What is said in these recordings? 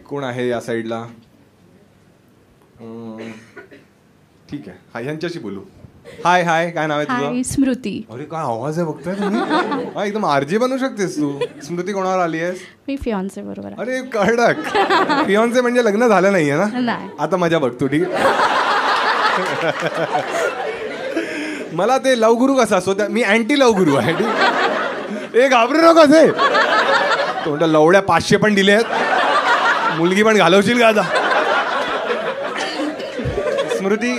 कोण आहे या साईडला? ठीक आहे, हाय, ह्यांच्याशी बोलू. हाय हाय, काय नाव आहे तुझं? हाय, स्मृती. अरे काय आवाज आहे बघताय तुम्ही? हा, एकदम आरजे बनू शकतेस तू. स्मृती, कोणावर आली आहेस? मी फियांसे बरोबर आहे. अरे कडक. फियांसे म्हणजे लग्न झालं नाहीये ना? नाही. आता मजा बघ तू, ठीक आहे. मला ते लव गुरु कसा असतो, मी अँटी लव गुरु आहे. ए घाबरू नको असे. तो म्हणतो लवड्या 500 पण दिले आहेत, मुलगी पण घालवशील का आता? स्मृती,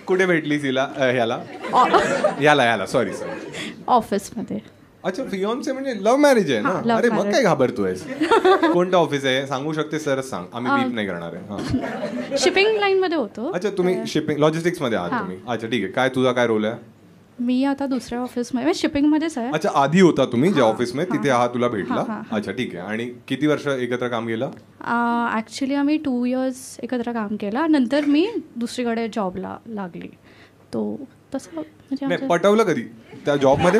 कुठे भेटली तिला? याला सॉरी. ऑफिसमध्ये. अच्छा, फियॉन्से म्हणजे लव्ह मॅरेज आहे ना? अरे मग काय घाबरतोयस? कोणतं ऑफिस आहे सांगू शकते? सरच सांग, आम्ही बीप नाही करणार आहे. शिपिंग लाईन मध्ये होतो. अच्छा, तुम्ही शिपिंग लॉजिस्टिक्स मध्ये आहात तुम्ही? अच्छा ठीक आहे. काय तुझा काय रोल आहे? मी आता दुसऱ्या ऑफिसमध्ये शिपिंग मध्येच आहे. अच्छा, आधी होता तुम्ही ज्या ऑफिसमध्ये, तिथे हा तुला भेटला. अच्छा ठीक आहे. आणि किती वर्ष एकत्र काम केलं? ऍक्च्युली आम्ही 2 years एकत्र काम केलं. नंतर मी दुसरीकडे जॉबला लागली. तो तसं म्हणजे पटवलं कधी त्या जॉबमध्ये?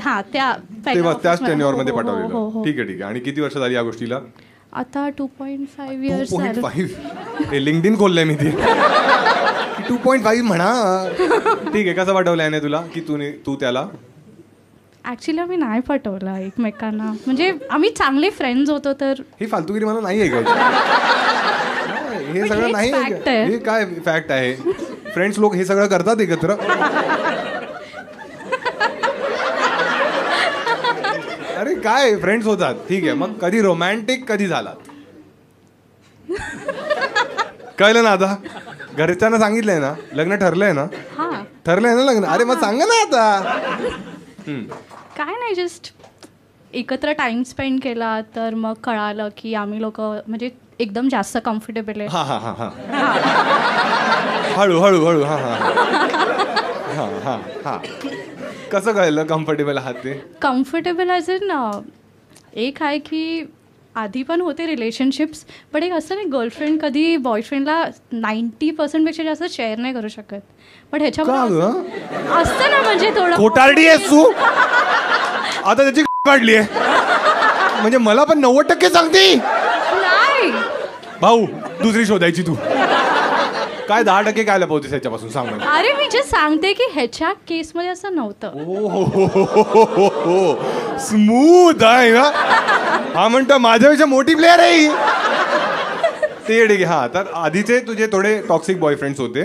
हा, त्याच टेन्युअरमध्ये पटवलेलं. ठीक आहे. आणि किती वर्ष झाली या गोष्टीला? आता 2.5 years. 2.5? लिंक्डइन खोललंय मी ती. 2.5 म्हणा. ठीक आहे. कसं पटवलं याने तुला की तू त्याला? ऍक्च्युली आम्ही नाही पटवलं एकमेकांना. म्हणजे आम्ही चांगले फ्रेंड्स होतो. तर ही फालतूगिरी मला नाही आहे का? हे सगळं नाही आहे. हे काय फॅक्ट आहे? फ्रेंड्स लोक हे सगळं करतात एकत्र. अरे काय फ्रेंड्स होतात, ठीक आहे. मग कधी रोमॅन्टिक कधी झालात? कळलं ना आता? घरच्यांना सांगितलंय ना लग्न ठरलंय ना? ठरलंय ना लग्न? अरे मग सांगा ना आता. काय नाही, जस्ट एकत्र टाइम स्पेंड केला तर मग कळालं की आम्ही लोक म्हणजे एकदम जास्त कम्फर्टेबल आहे. हळूहळू. कसं कळलं कम्फर्टेबल आहात ते? कम्फर्टेबल ॲज इन एक आहे की आधी पण होते रिलेशनशिप्स, पण एक असं नाही, गर्लफ्रेंड कधी बॉयफ्रेंडला 90% पेक्षा जास्त शेअर नाही करू शकत. पण ह्याच्यामध्ये असतं ना, म्हणजे थोडं खोटारडी आहेस तू आता. त्याची काढली आहे म्हणजे मला पण 90% सांगते. नाही भाऊ, दुसरी शोधायची तू. काय 10% काय लपवतेस ह्याच्यापासून सांग मला. अरे मी जे सांगते की ह्याच्या केसमध्ये असं नव्हतं. स्मूथ आहे ना हा. म्हणतो माझ्यापेक्षा मोठी प्लेअर आहे ते. ठीक आहे. हा, तर आधीचे तुझे थोडे टॉक्सिक बॉयफ्रेंड्स होते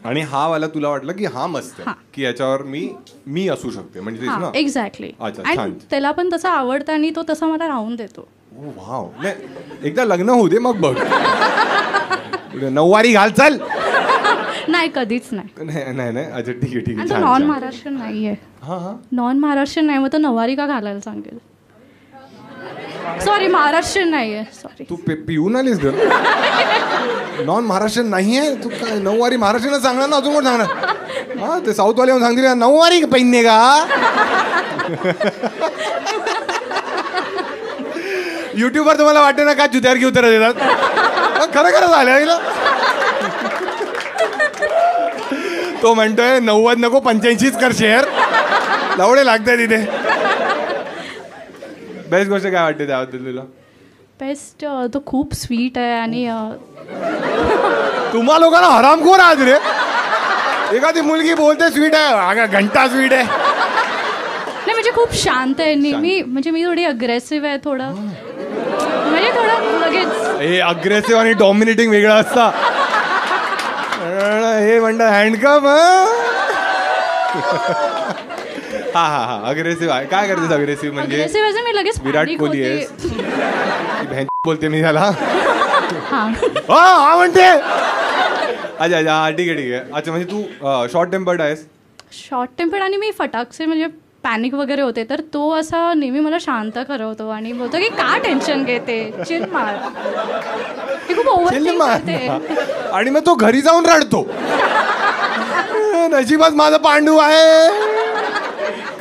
आणि हा वाला तुला वाटलं की हा मस्त आहे, की याच्यावर मी असू शकते, म्हणजे तेच ना? एक्झॅक्टली. अच्छा, छान. त्याला पण तसं आवडतं आणि तो तसा मला राहून देतो. वाव. नाही, एकदा लग्न होऊ दे मग बघ. 9वारी घाल चल. नाही, कधीच नाही. नाही. अच्छा ठीक आहे. तो नॉन महाराष्ट्र नाहीये. नॉन महाराष्ट्र नाही, मग तो 9वारी का घालायला सांगेल? सॉरी, महाराष्ट्र नाहीये. सॉरी. तू पिऊन आलीस ग? नॉन महाराष्ट्र नाहीये तू? काय 9वारी महाराष्ट्रानं सांगणार ना, अजून कोण सांगणार? हा, ते साऊथवाले येऊन सांगतील 9वारी पहिने का? युट्यूबवर तुम्हाला वाटते ना काय जुत्यावर की उत्तर देतात? खरं झालं. तो म्हणतोय 90 नको 85 कर शेअर, लवडे लागतंय तिथे. बेस्ट गोष्ट काय वाटते त्याबद्दल तुला? बेस्ट, तो खूप स्वीट आहे आणि तुम्हा लोकांना हरामखोर आज रे. एखादी मुलगी बोलते स्वीट आहे, घंटा स्वीट आहे. नाही, म्हणजे खूप शांत आहे नेहमी. म्हणजे मी थोडी अग्रेसिव्ह आहे थोडं, म्हणजे थोडं लगेच. हे अग्रेसिव्ह आणि डॉमिनेटिंग वेगळं असतं. हे म्हणतात हँडकम. हा अग्रेसिव्ह आहे. काय करतेस अग्रेसिव्ह म्हणजे? मी लगेच विराट कोहली आहे बोलते मी त्याला. हा म्हणते. अच्छा ठीक आहे. अच्छा, म्हणजे तू शॉर्ट टेम्पर्ड आहेस? शॉर्ट टेम्पर्ड आणि मी फटाकसे म्हणजे पॅनिक वगैरे होते तर तो असा नेहमी मला शांत करवतो आणि बोलतो की का टेन्शन घेते, चिल मार. खूप ओव्हरथिंक करते. आणि मग तो घरी जाऊन रडतो. नशिबात माझा पांडू आहे,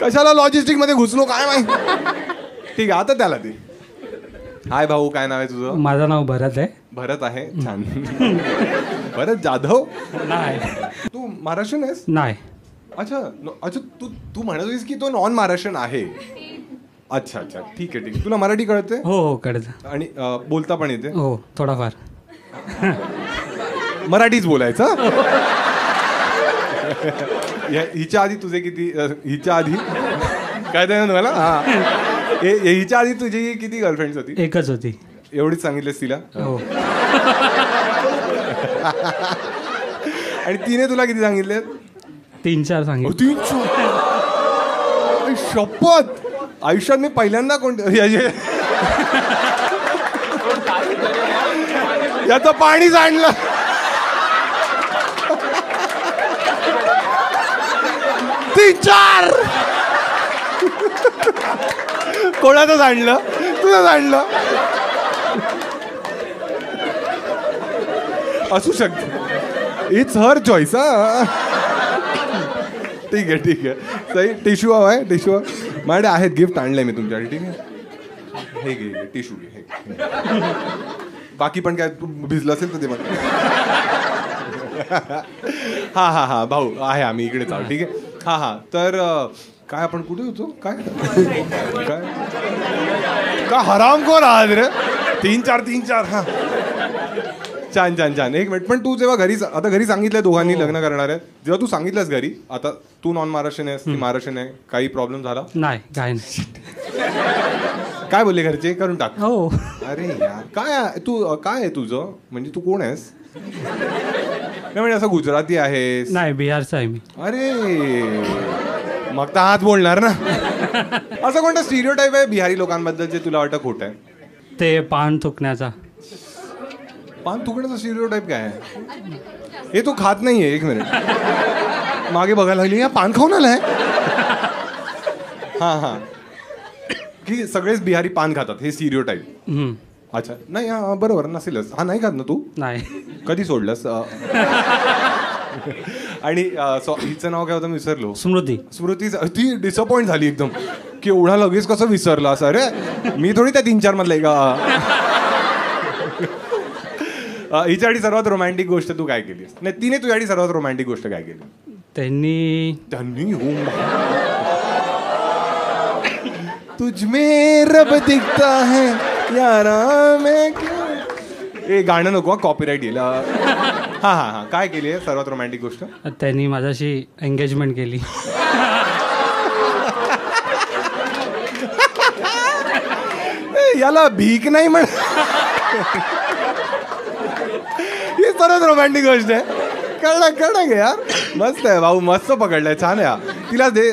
कशाला लॉजिस्टिक मध्ये घुसलो काय माहिती. ठीक आहे, आता त्याला ते. हाय भाऊ, काय नाव आहे तुझं? माझं नाव भरत आहे. भरत आहे, छान. भरत जाधव? नाही. तू महाराष्ट्रीयन आहेस? नाही. अच्छा. तू म्हणत होतीस की तो नॉन महाराष्ट्रीयन आहे. अच्छा अच्छा, ठीक आहे ठीक आहे. तुला मराठी कळते? हो कळतं. आणि बोलता पण येते? हो थोडाफार. मराठीच बोलायचं. हिच्या आधी तुझे किती, हिच्या आधी काय ते मला, हा हिच्या आधी तुझी किती गर्लफ्रेंड्स होती? एकच होती. एवढीच सांगितलेस तिला? हो. आणि तिने तुला किती सांगितले? 3-4 सांगितले. 3 शपथ. आयुष्यात मी पहिल्यांदा याचं पाणी सांडलं. कोणाचं सांडलं? तुझं सांडलं असू शकत. It's her choice. हा ठीक आहे ठीक आहे. सही. टिश्यू हवा आहे? टिश्यू माझ्याकडे आहेत, गिफ्ट आणलंय मी तुमच्यासाठी. ठीक आहे, हे घे टिश्यू घे. बाकी पण काय भिजलं असेल तर ते मला. हा हा हा भाऊ आहे, आम्ही इकडेच आहोत. ठीक आहे. हा हा. तर काय आपण कुठे होतो? काय काय का हरामखोर आहात रे? 3-4. हा छान छान छान. एक मिनिट, पण तू जेव्हा आता घरी सांगितलंय दोघांनी लग्न करणार आहे, जेव्हा तू सांगितलंस घरी, आता तू नॉन महाराष्ट्रीयन आहेस, ती महाराष्ट्रीयन आहे, काही प्रॉब्लेम झाला? नाही काय नाही. काय बोलले घरचे? करून टाक. हो. अरे यार, काय तू काय आहे तुझं, म्हणजे तू कोण आहेस? नाही म्हणजे असं गुजराती आहेस? नाही बिहारचा आहे मी. अरे मग तर हाच बोलणार ना. असं कोणतं स्टिरियोटाईप आहे बिहारी लोकांबद्दल जे तुला वाटतं खोटं आहे? ते पान थुकण्याचा. पान थुकण्याचा स्टिरियोटाईप काय आहे? हे तू खात नाहीये. एक मिनिट, मागे बघायला लागली, या पान खाऊन आलाय? हा हा, की सगळेच बिहारी पान खातात हे स्टिरियोटाईप. अच्छा, नाही हा बरोबर नसेलच. हा नाही खात ना तू? नाही. कधी सोडलंस? आणि हिचं नाव काय होतं मी विसरलो. स्मृती. स्मृती. ती डिसअपॉइंट झाली एकदम की एवढा लगेच कसं विसरला असं. अरे मी थोडी त्या 3-4 मधलं आहे का. हिच्यासाठी सर्वात रोमॅन्टिक गोष्ट तू काय केलीस? नाही, तिने तुझ्यासाठी सर्वात रोमॅन्टिक गोष्ट काय केली? त्यांनी तुझमें रब दिखता है यारा मैं क्यों. ए गाणं नको, कॉपीराईट येईल. हा हा हा, काय केली आहे सर्वात रोमॅन्टिक गोष्ट? त्यांनी माझ्याशी एंगेजमेंट केली. याला भीक नाही म्हण. ही सर्वात रोमॅन्टिक गोष्ट आहे. कळलं घे यार. मस्त आहे भाऊ, मस्त पकडलंय, छान आहे. तिला दे.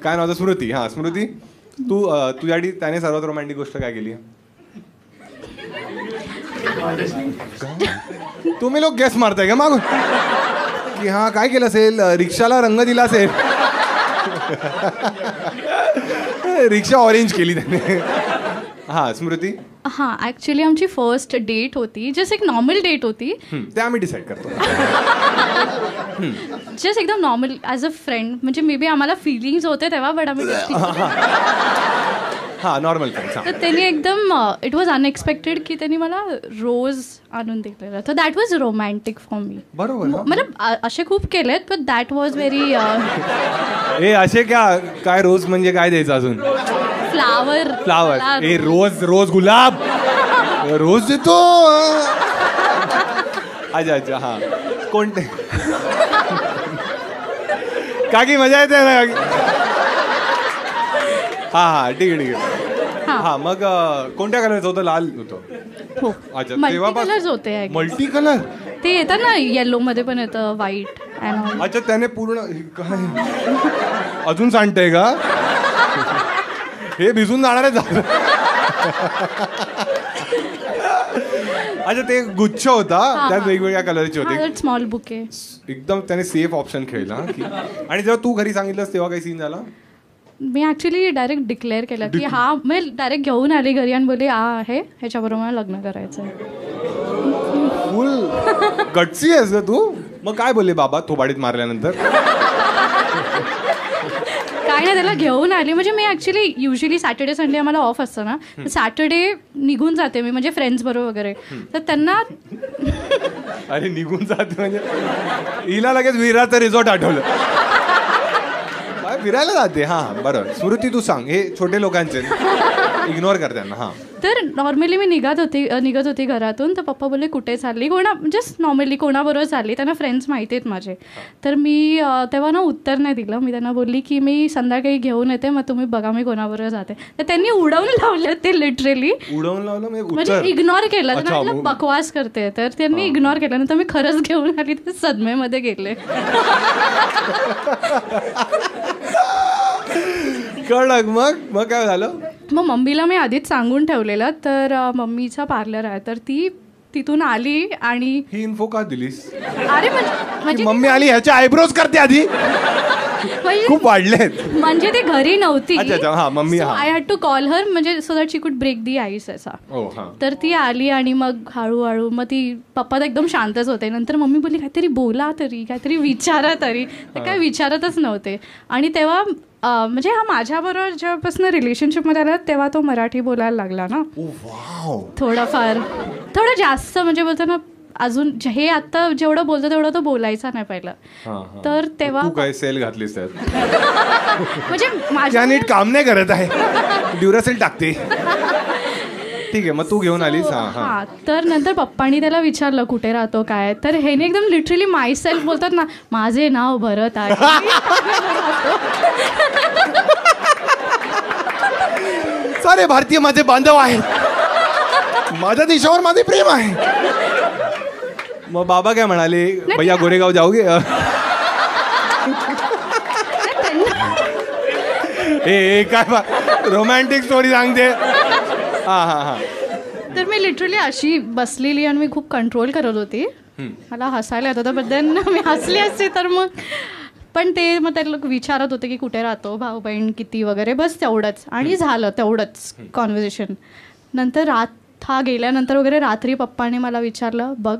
काय नाव? स्मृती. हा स्मृती, तू तुझ्यासाठी त्याने सर्वात रोमॅन्टिक गोष्ट काय केली? तुम्ही लोक गेस मारताय का मागून की हा काय केलं असेल? रिक्षाला रंग दिला असेल. रिक्षा ऑरेंज केली त्याने. हा स्मृती. हां, ॲक्च्युली आमची फर्स्ट डेट होती. जस्ट एक नॉर्मल डेट होती. ते आम्ही डिसाईड करतो. जस्ट एकदम नॉर्मल ॲज अ फ्रेंड. म्हणजे मे बी आम्हाला फिलिंग्स होते तेव्हा, बट आम्ही हा नॉर्मल फ्रेंड्स. तर त्यांनी एकदम इट वॉज अनएक्सपेक्टेड की त्यांनी मला रोज आणून दिलेला. तर that was romantic for me. बरोबर. मतलब असे खूप केलेत, बट दॅट वॉज व्हेरी. ए असे काय रोज म्हणजे काय द्यायचं अजून? फ्लावर. ए रोज गुलाब रोज देतो. अच्छा हा, कोणते? काकी मजा येते ना काकी? हा ठीक आहे. हा मग कोणत्या कलरचं होतं? लाल होतं. अच्छा, मल्टी कलर्स होते. मल्टी कलर ते येतं ना, येलो मध्ये पण येतं, व्हाईट. अच्छा, त्याने पूर्ण काय अजून सांगतंय का? हे भिजून जाणार आहे. अच्छा, ते गुच्छ होता, त्यात वेगवेगळ्या कलरचे होते. Small bouquet. एकदम त्याने सेफ ऑप्शन खेळला. आणि जेव्हा तू घरी सांगितलंस तेव्हा काही सीन झाला? मी ऍक्च्युली डायरेक्ट डिक्लेअर केलं की हा, मी डायरेक्ट घेऊन आली घरी आणि बोलली आहे ह्याच्याबरोबर मला लग्न करायचं आहे. फुल गटसी आहेस का तू? मग काय बोलले बाबा थोबाडीत मारल्यानंतर? काय नाही, त्याला घेऊन आली. म्हणजे मी ऍक्च्युली युजली सॅटर्डे संडे आम्हाला ऑफ असतं ना, तर सॅटर्डे निघून जाते मी, म्हणजे फ्रेंड्स बरोबर वगैरे. तर त्यांना अरे निघून जाते म्हणजे हिला लगेच विराचं रिसॉर्ट आठवलं. काय फिरायला जाते. हा बरं. स्मृती तू सांग, हे छोटे लोकांचे इग्नोर कर त्यांना. हा तर नॉर्मली मी निघत होती घरातून, तर पप्पा बोलले कुठे चालली, जस्ट नॉर्मली कोणाबरोबर चालली, त्यांना फ्रेंड्स माहिती आहेत माझे. तर मी तेव्हा ना उत्तर नाही दिलं. मी त्यांना बोलली की मी संध्याकाळी घेऊन येते, मग तुम्ही बघा मी कोणाबरोबर जाते. तर त्यांनी उडवून लावलं ते लिटरली. उडवून लावलं म्हणजे इग्नोर केलं. त्यांना वाटलं बकवास करते, तर त्यांनी इग्नोर केलं. नंतर मी खरंच घेऊन आली, तर सदमेमध्ये गेले. कळलं. मग काय झालं? मग मम्मीला मी आधीच सांगून ठेवलेलं. तर मम्मीचा पार्लर आहे, तर ती तिथून आली आणि ही इन्फो का दिलीस? अरे म्हणजे मम्मी आली, ह्याचे आयब्रोज करते आधी, खूप वाढलेत. म्हणजे ती घरी नव्हती. हा mummy. I had to call her, म्हणजे सो दॅट शी कुड ब्रेक दी आईस असा. तर ती आली आणि मग हळूहळू मग ती पप्पा तर एकदम शांतच होते. नंतर मम्मी बोलली काहीतरी बोला तरी, काहीतरी विचारा तरी. ते काय विचारतच नव्हते. आणि तेव्हा म्हणजे हा माझ्याबरोबर जेव्हापासून रिलेशनशिपमध्ये आला तेव्हा तो मराठी बोलायला लागला ना. थोडं जास्त, म्हणजे बोलतो ना अजून हे आता जेवढं बोलतो तेवढं तो बोलायचा नाही पहिलं. तर तेव्हा काय सेल घातलीस त्यात? म्हणजे माझ्या नीट काम नाही करत आहे, ड्युरासेल टाकते. ठीक आहे, मग तू घेऊन आलीस. हा. तर नंतर पप्पांनी त्याला विचारलं कुठे राहतो काय, तर ह्याने एकदम लिटरली माय सेल्फ बोलतात ना, माझे नाव भरत आहे. सारे भारतीय माझे बांधव आहेत, माझ्या देशावर माझे प्रेम आहे. मग बाबा काय म्हणाले, भैया गोरेगाव जाओगे? ए काय रोमॅन्टिक स्टोरी सांगते. हा. तर मी लिटरली अशी बसलेली आणि मी खूप कंट्रोल करत होती. मला हसायला येत होतं, बद्दल मी हसली असते तर मग. पण ते मग त्याला विचारत होते की कुठे राहतो, भाऊ बहीण किती वगैरे, बस तेवढंच. आणि झालं तेवढंच कॉन्व्हर्सेशन. नंतर हा गेल्यानंतर वगैरे रात्री पप्पाने मला विचारलं, बघ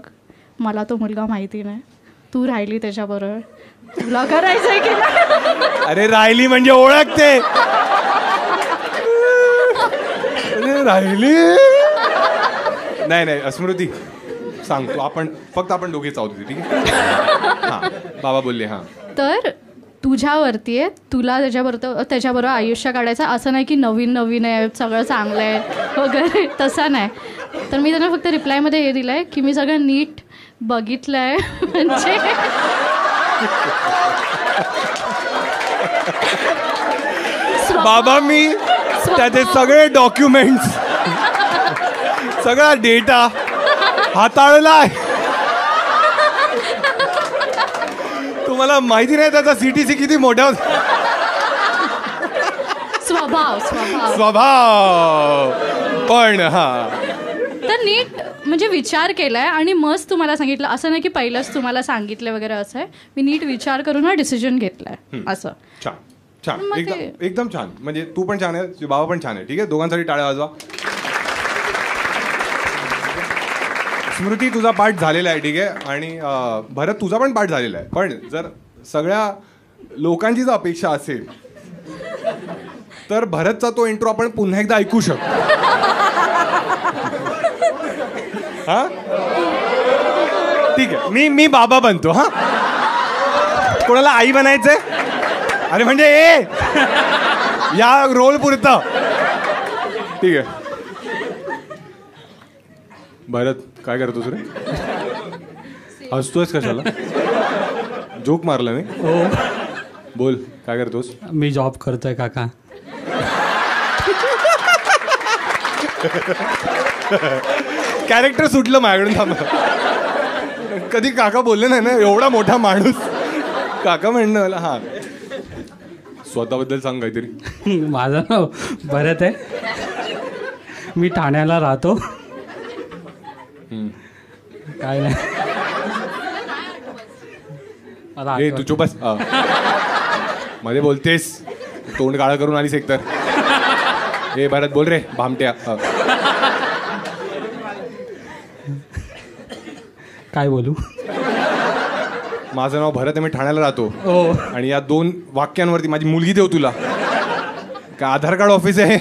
मला तो मुलगा माहिती नाही, तू राहिली त्याच्याबरोबर, तुला करायचंय की नाही? अरे राहिली म्हणजे ओळखते. राहिली नाही. स्मृती सांगतो, आपण दोघेच आहोत, ठीक आहे? हा बाबा बोलले. हा तर तुझ्यावरती आहे, तुला त्याच्याबरोबर आयुष्य काढायचं. असं नाही की नवीन आहे, सगळं चांगलं आहे वगैरे, तसं नाही. तर मी त्यांना फक्त रिप्लायमध्ये हे दिलंय की मी सगळं नीट बघितलंय. म्हणजे बाबा मी त्याचे सगळे डॉक्युमेंट्स, सगळा डेटा हाताळलाय. तुम्हाला माहिती नाही त्याचा CTC किती मोठा स्वभाव. पण तर नीट म्हणजे विचार केलाय आणि मस्त तुम्हाला सांगितलं. असं नाही की पहिलंच तुम्हाला सांगितलं वगैरे, असं आहे. मी नीट विचार करून हा डिसिजन घेतलाय. असं छान एकदम छान. म्हणजे तू पण छान आहे, बाबा पण छान आहे. ठीक आहे, दोघांसाठी टाळ्या वाजवा. स्मृती तुझा पाठ झालेला आहे, ठीक आहे. आणि भरत तुझा पण पाठ झालेला आहे. पण जर सगळ्या लोकांची जर अपेक्षा असेल तर भरतचा तो इंट्रो आपण पुन्हा एकदा ऐकू शकतो. हा ठीक आहे, मी बाबा बनतो. हा कोणाला आई बनायचंय? अरे म्हणजे या रोल पुरतं. ठीक आहे. भरत काय करतोस रे? हसतोयस कशाला? जोक मारला मी. हो. बोल काय करतोस? मी जॉब करतोय काका. कॅरेक्टर सुटलं माझ्याकडून. थांब, कधी काका बोलले नाही ना, एवढा मोठा माणूस काका म्हणणं मला. हा स्वतःबद्दल सांग काहीतरी. माझं नाव भरत आहे, मी ठाण्याला राहतो. काय नाही. तू चुप बस. मध्ये बोलतेस, तोंड काळं करून आलीस एकतर. हे भरत बोल रे भामट्या. काय बोलू? माझं नाव भरत आहे, मी ठाण्याला राहतो. हो. आणि या 2 वाक्यांवरती माझी मुलगी देऊ तुला. काय आधार कार्ड ऑफिस आहे?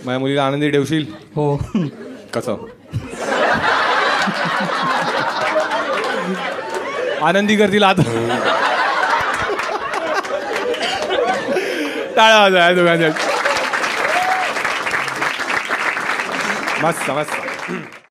माझ्या मुलीला आनंदी ठेवशील? हो. कसं आनंदी करतील आता? टाळा वाजवा या दोघांसाठी. मस्त मस्त.